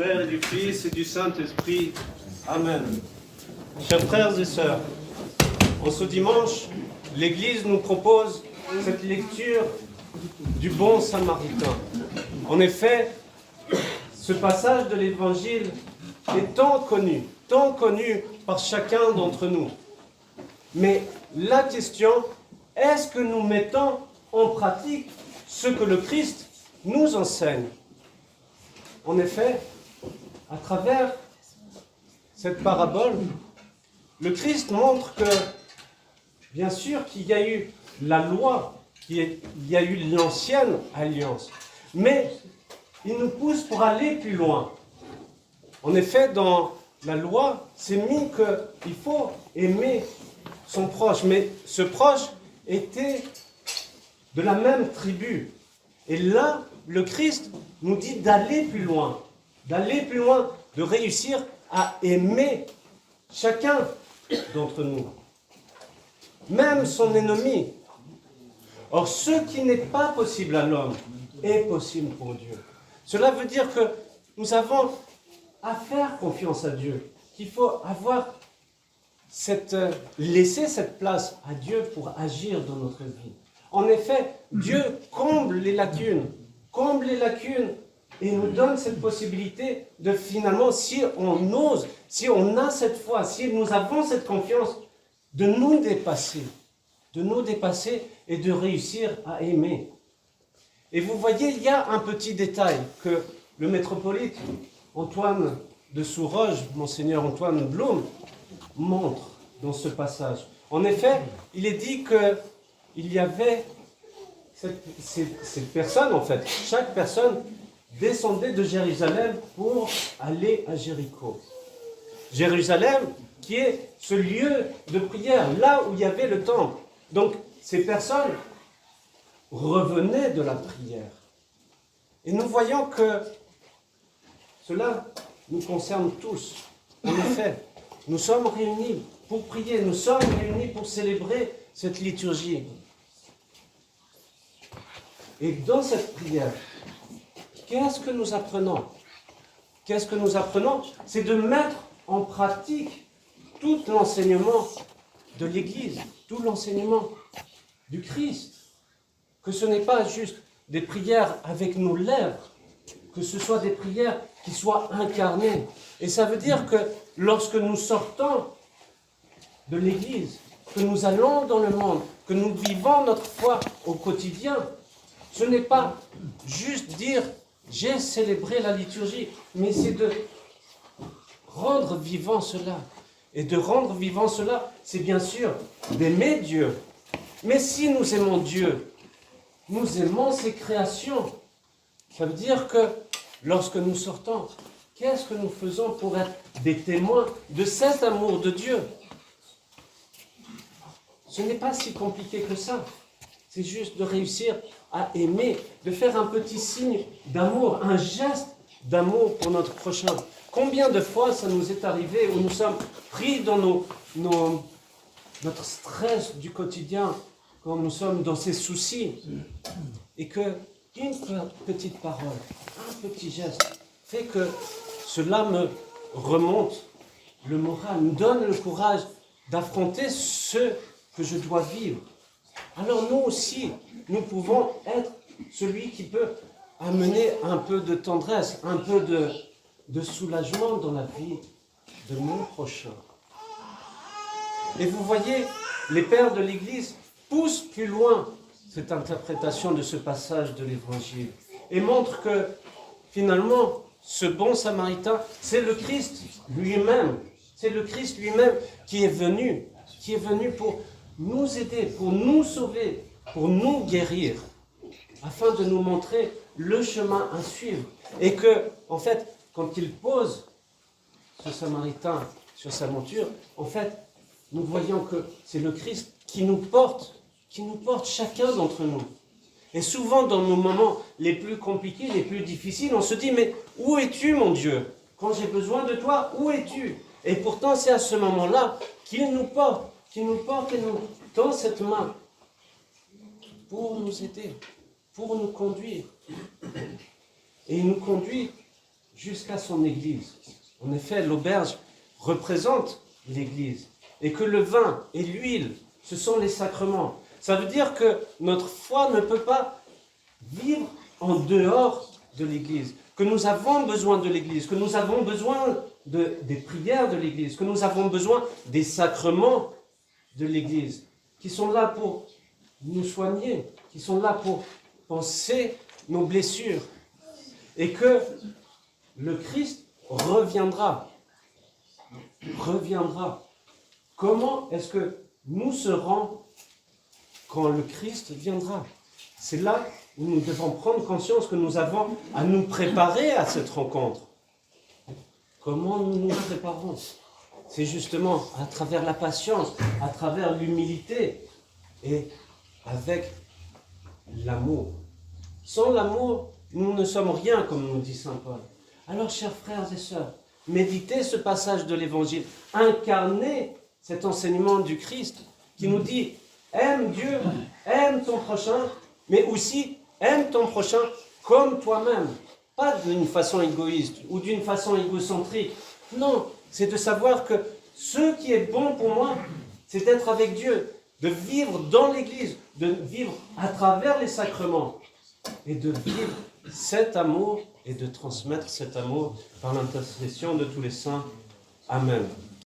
Père et du Fils et du Saint-Esprit. Amen. Chers frères et sœurs, en ce dimanche, l'Église nous propose cette lecture du bon Samaritain. En effet, ce passage de l'Évangile est tant connu par chacun d'entre nous. Mais la question, est-ce que nous mettons en pratique ce que le Christ nous enseigne? En effet, à travers cette parabole, le Christ montre que, bien sûr, qu'il y a eu la loi, il y a eu l'ancienne alliance, mais il nous pousse pour aller plus loin. En effet, dans la loi, c'est mis qu'il faut aimer son proche, mais ce proche était de la même tribu. Et là, le Christ nous dit d'aller plus loin, de réussir à aimer chacun d'entre nous, même son ennemi. Or, ce qui n'est pas possible à l'homme est possible pour Dieu. Cela veut dire que nous avons à faire confiance à Dieu, qu'il faut laisser cette place à Dieu pour agir dans notre vie. En effet, Dieu comble les lacunes et nous donne cette possibilité de finalement, si on ose, si on a cette foi, si nous avons cette confiance, de nous dépasser et de réussir à aimer. Et vous voyez, il y a un petit détail que le métropolite Antoine de Souroge, Monseigneur Antoine Blum, montre dans ce passage. En effet, il est dit qu'il y avait ces personnes, en fait, chaque personne descendait de Jérusalem pour aller à Jéricho. Jérusalem qui est ce lieu de prière, là où il y avait le temple. Donc, ces personnes revenaient de la prière. Et nous voyons que cela nous concerne tous. En effet, nous sommes réunis pour prier, nous sommes réunis pour célébrer cette liturgie. Et dans cette prière, qu'est-ce que nous apprenons? C'est de mettre en pratique tout l'enseignement de l'Église, tout l'enseignement du Christ. Que ce n'est pas juste des prières avec nos lèvres, que ce soit des prières qui soient incarnées. Et ça veut dire que lorsque nous sortons de l'Église, que nous allons dans le monde, que nous vivons notre foi au quotidien, ce n'est pas juste dire « j'ai célébré la liturgie », mais c'est de rendre vivant cela. Et de rendre vivant cela, c'est bien sûr d'aimer Dieu. Mais si nous aimons Dieu, nous aimons ses créations. Ça veut dire que lorsque nous sortons, qu'est-ce que nous faisons pour être des témoins de cet amour de Dieu? Ce n'est pas si compliqué que ça. C'est juste de réussir à aimer, de faire un petit signe d'amour, un geste d'amour pour notre prochain. Combien de fois ça nous est arrivé où nous sommes pris dans notre stress du quotidien, quand nous sommes dans ces soucis, et qu'une petite parole, un petit geste, fait que cela me remonte le moral, me donne le courage d'affronter ce que je dois vivre. Alors nous aussi, nous pouvons être celui qui peut amener un peu de tendresse, un peu de soulagement dans la vie de mon prochain. Et vous voyez, les pères de l'Église poussent plus loin cette interprétation de ce passage de l'Évangile et montrent que finalement, ce bon Samaritain, c'est le Christ lui-même. C'est le Christ lui-même qui est venu pour nous aider, pour nous sauver, pour nous guérir, afin de nous montrer le chemin à suivre. Et que, en fait, quand il pose ce Samaritain sur sa monture, en fait, nous voyons que c'est le Christ qui nous porte chacun d'entre nous. Et souvent, dans nos moments les plus compliqués, les plus difficiles, on se dit, mais où es-tu, mon Dieu? Quand j'ai besoin de toi, où es-tu? Et pourtant, c'est à ce moment-là qu'il nous porte et nous tend cette main pour nous aider, pour nous conduire. Et il nous conduit jusqu'à son Église. En effet, l'auberge représente l'Église. Et que le vin et l'huile, ce sont les sacrements. Ça veut dire que notre foi ne peut pas vivre en dehors de l'Église. Que nous avons besoin de l'Église, que nous avons besoin des prières de l'Église, que nous avons besoin des sacrements de l'Église, qui sont là pour nous soigner, qui sont là pour penser nos blessures. Et que le Christ reviendra. Reviendra. Comment est-ce que nous serons quand le Christ viendra? C'est là où nous devons prendre conscience que nous avons à nous préparer à cette rencontre. Comment nous nous préparons? C'est justement à travers la patience, à travers l'humilité et avec l'amour. Sans l'amour, nous ne sommes rien, comme nous dit saint Paul. Alors, chers frères et sœurs, méditez ce passage de l'Évangile, incarnez cet enseignement du Christ qui nous dit « Aime Dieu, aime ton prochain, mais aussi aime ton prochain comme toi-même. » Pas d'une façon égoïste ou d'une façon égocentrique. Non, c'est de savoir que ce qui est bon pour moi, c'est d'être avec Dieu, de vivre dans l'Église, de vivre à travers les sacrements et de vivre cet amour et de transmettre cet amour par l'intercession de tous les saints. Amen.